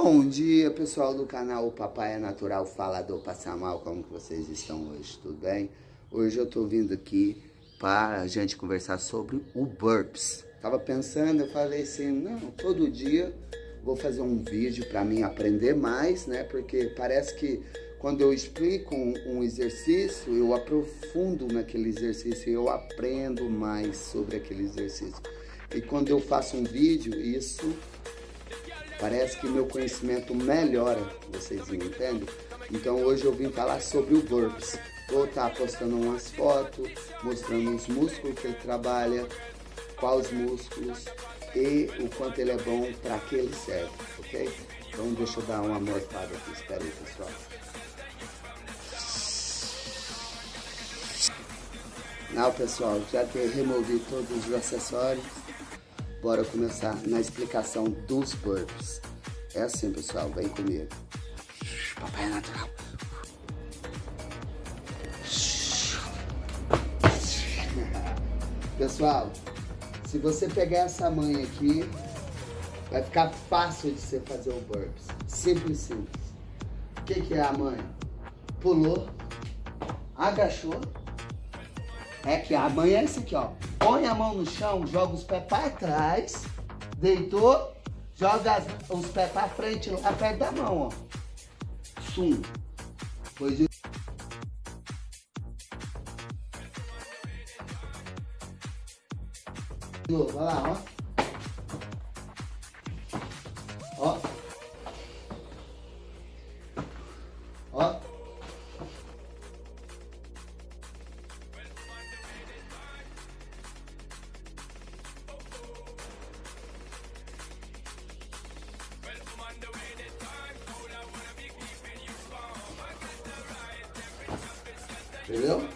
Bom dia, pessoal do canal O Papai é Natural Falador Passa Mal, como que vocês estão hoje, tudo bem? Hoje eu tô vindo aqui para a gente conversar sobre o burps. Tava pensando, eu falei assim, não, todo dia vou fazer um vídeo para mim aprender mais, né? Porque parece que quando eu explico um exercício, eu aprofundo naquele exercício e eu aprendo mais sobre aquele exercício. E quando eu faço um vídeo, isso parece que meu conhecimento melhora, vocês me entendem? Então hoje eu vim falar sobre o burps. Vou estar postando umas fotos, mostrando os músculos que ele trabalha, quais músculos e o quanto ele é bom, para que ele serve, ok? Então deixa eu dar uma morfada aqui, espera aí, pessoal. Não, pessoal, já que eu removi todos os acessórios, bora começar na explicação dos burps. É assim, pessoal, vem comigo. Papai é natural. Pessoal, se você pegar essa manha aqui, vai ficar fácil de você fazer o burps. Simples, simples. O que é a manha? Pulou, agachou. É que a manha é essa aqui, ó. Põe a mão no chão, joga os pés para trás, deitou, joga os pés para frente, lá perto da mão, ó. Sum. Depois de... Vai lá, ó. Ó. Ó. Entendeu?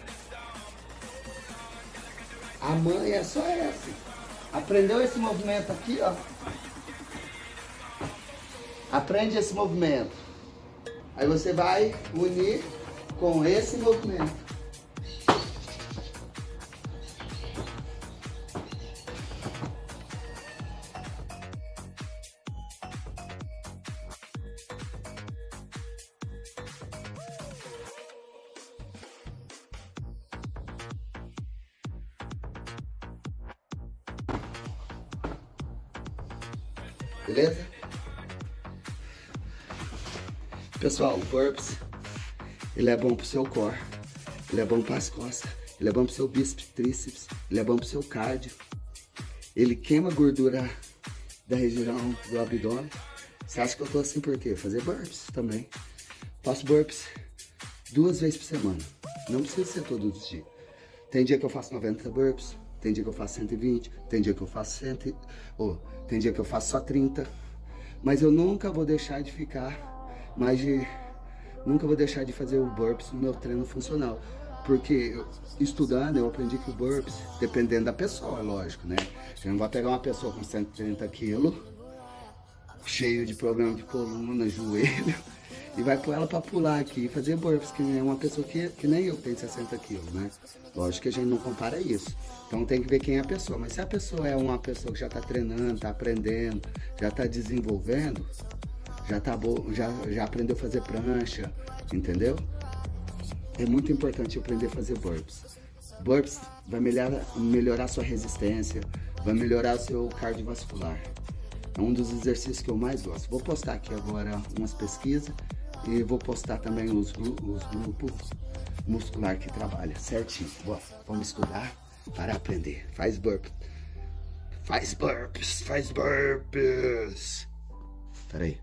A manha é só essa. Aprendeu esse movimento aqui, ó. Aprende esse movimento. Aí você vai unir com esse movimento. Beleza? Pessoal, o burps, ele é bom pro seu core, ele é bom para as costas, ele é bom pro seu bíceps, tríceps, ele é bom pro seu cardio. Ele queima a gordura da região do abdômen. Você acha que eu tô assim por quê? Fazer burps também. Faço burps 2 vezes por semana. Não precisa ser todos os dias. Tem dia que eu faço 90 burps. Tem dia que eu faço 120, tem dia que eu faço 100, tem dia que eu faço só 30. Mas eu nunca vou deixar de nunca vou deixar de fazer o burps no meu treino funcional. Porque estudando eu aprendi que o burps, dependendo da pessoa, lógico, né? Você não vai pegar uma pessoa com 130 quilos, cheio de problema de coluna, joelho, e vai pôr ela pra pular aqui e fazer burps, que é uma pessoa que nem eu, tem 60 quilos, né? Lógico que a gente não compara isso. Então tem que ver quem é a pessoa. Mas se a pessoa é uma pessoa que já tá treinando, tá aprendendo, já tá desenvolvendo, já tá boa, já aprendeu a fazer prancha, entendeu? É muito importante aprender a fazer burps. Burps vai melhorar sua resistência, vai melhorar o seu cardiovascular. É um dos exercícios que eu mais gosto. Vou postar aqui agora umas pesquisas e vou postar também os grupos muscular que trabalha certinho. Boa, vamos estudar para aprender. Faz burps. Faz burps. Faz burps. Espera aí.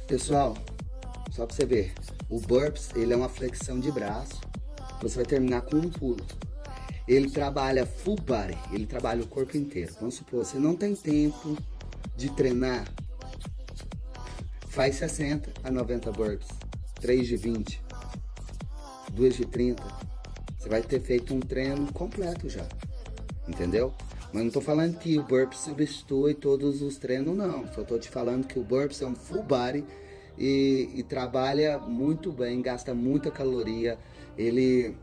Pessoal, Só pra você ver, o burpees, ele é uma flexão de braço, você vai terminar com um pulo. Ele trabalha full body, ele trabalha o corpo inteiro. Vamos supor, você não tem tempo de treinar, faz 60 a 90 burpees, 3 de 20, 2 de 30. Você vai ter feito um treino completo já, entendeu? Mas não tô falando que o burpees substitui todos os treinos, não. Só tô te falando que o burpees é um full body e trabalha muito bem, gasta muita caloria. Ele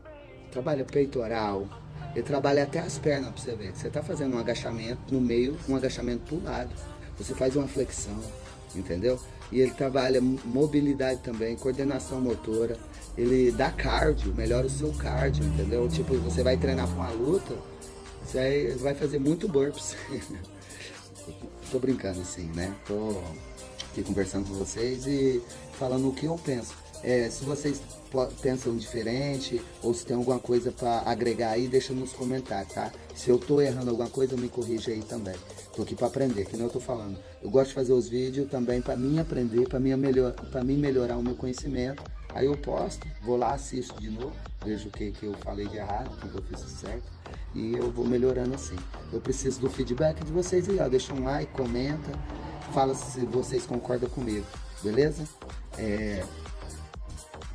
trabalha peitoral, ele trabalha até as pernas pra você ver. Você tá fazendo um agachamento no meio, um agachamento pro lado. Você faz uma flexão, entendeu? E ele trabalha mobilidade também, coordenação motora. Ele dá cardio, melhora o seu cardio, entendeu? Tipo, você vai treinar pra uma luta, você vai fazer muito burpees. Tô brincando assim, né? Tô aqui conversando com vocês e falando o que eu penso. Se vocês pensam diferente ou se tem alguma coisa para agregar aí, deixa nos comentários, tá? Se eu tô errando alguma coisa, me corrija aí também. Tô aqui para aprender, que nem eu tô falando. Eu gosto de fazer os vídeos também para mim aprender, para mim melhorar o meu conhecimento. Aí eu posto, vou lá, assisto de novo, vejo o que eu falei de errado, o que eu fiz certo. E eu vou melhorando assim. Eu preciso do feedback de vocês aí, ó. Deixa um like, comenta, fala se vocês concordam comigo, beleza?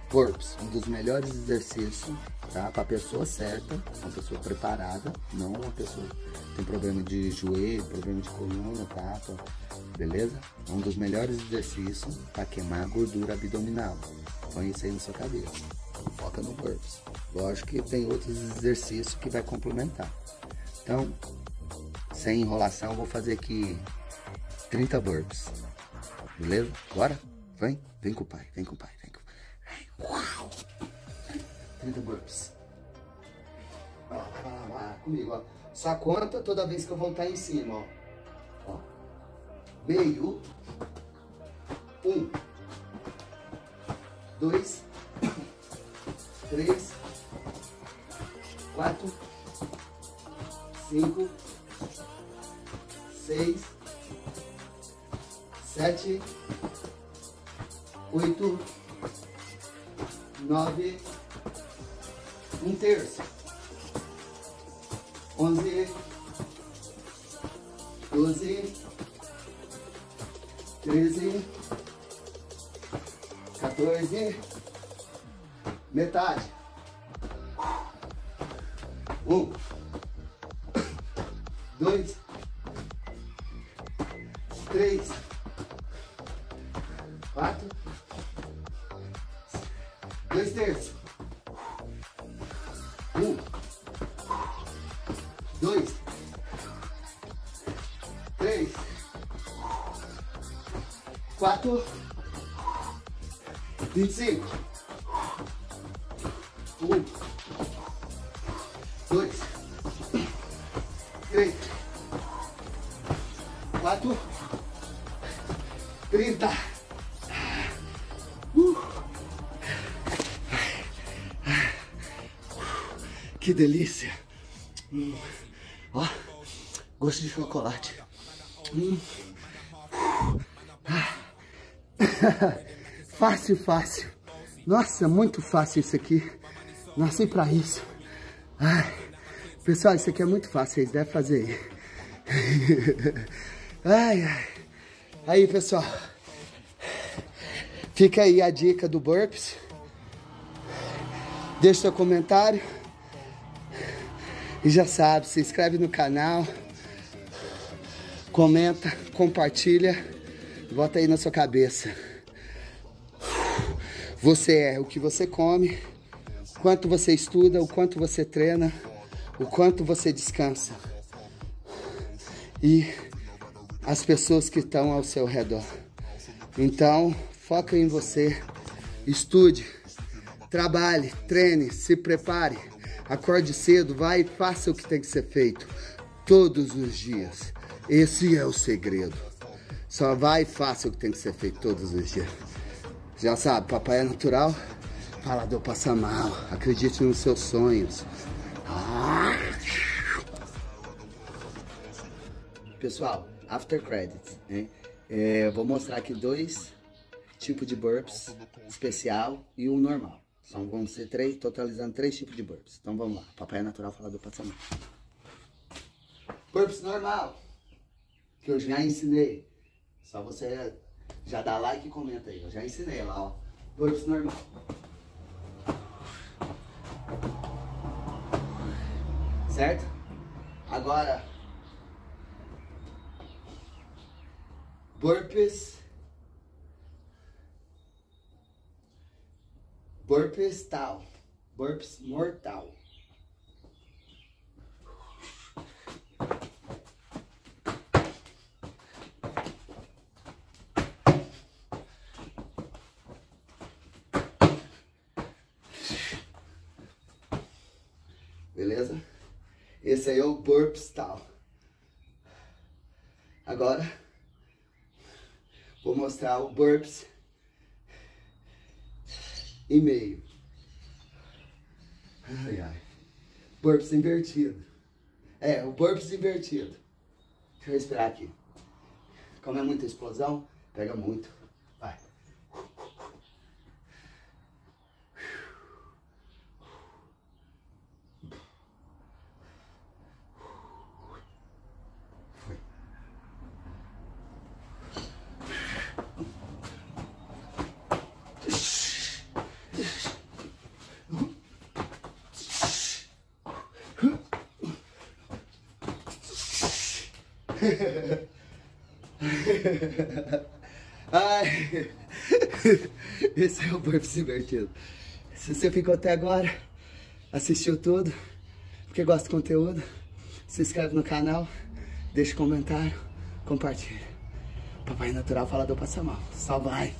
Burpees, um dos melhores exercícios, tá? Para a pessoa certa, uma pessoa preparada, não uma pessoa que tem problema de joelho, problema de coluna, tá? Beleza? É um dos melhores exercícios para queimar a gordura abdominal. Põe isso aí na sua cabeça. Foca no burpees. Lógico que tem outros exercícios que vai complementar. Então, sem enrolação, eu vou fazer aqui 30 burpees. Beleza? Bora? Vem? Vem com o pai, vem com o pai, vem com o pai. Uau! 30 burpees. Ó, vai lá comigo, ó. Só conta toda vez que eu voltar em cima, ó. Meio. 1, 2, 3, 4, 5, 6, 7, 8, 9, 1/3, 11, 12, 13, 14, metade. 1, 2, 3, 4, 2/3. 1, 2, 3, 4, 25. 1, 2, 3, 4, 30. Que delícia! Ó, gosto de chocolate. Fácil, fácil. Nossa, muito fácil isso aqui. Nasci pra isso. Ai, pessoal, isso aqui é muito fácil. Vocês devem fazer. Ai, ai. Aí, pessoal. Fica aí a dica do burpees. Deixa seu comentário. E já sabe, se inscreve no canal. Comenta, compartilha. Bota aí na sua cabeça. Você é o que você come, o quanto você estuda, o quanto você treina, o quanto você descansa. E as pessoas que estão ao seu redor. Então, foca em você, estude, trabalhe, treine, se prepare, acorde cedo, vai e faça o que tem que ser feito todos os dias. Esse é o segredo. Só vai e faça o que tem que ser feito todos os dias. Já sabe, papai é natural, fala deu passar mal, acredite nos seus sonhos. Pessoal, after credits, né? Eu vou mostrar aqui dois tipos de burps especial e um normal. Então vão ser 3, totalizando 3 tipos de burps. Então vamos lá, Papai Natural Falador Passamão. Burps normal, que eu já ensinei. Só você já dá like e comenta aí. Eu já ensinei lá, ó. Burps normal. Certo? Agora, burps tal, burps mortal. Beleza? Esse aí é o burps tal. Agora, vou mostrar o burps e meio. Ai, ai. Burps invertido. É, o burps invertido. Deixa eu respirar aqui. Como é muita explosão, pega muito. Vai. Ai, esse é o burps invertido. Se você ficou até agora, assistiu tudo, porque gosta do conteúdo, se inscreve no canal, deixa um comentário, compartilha. Papai Natural Falador Passamão. Só vai.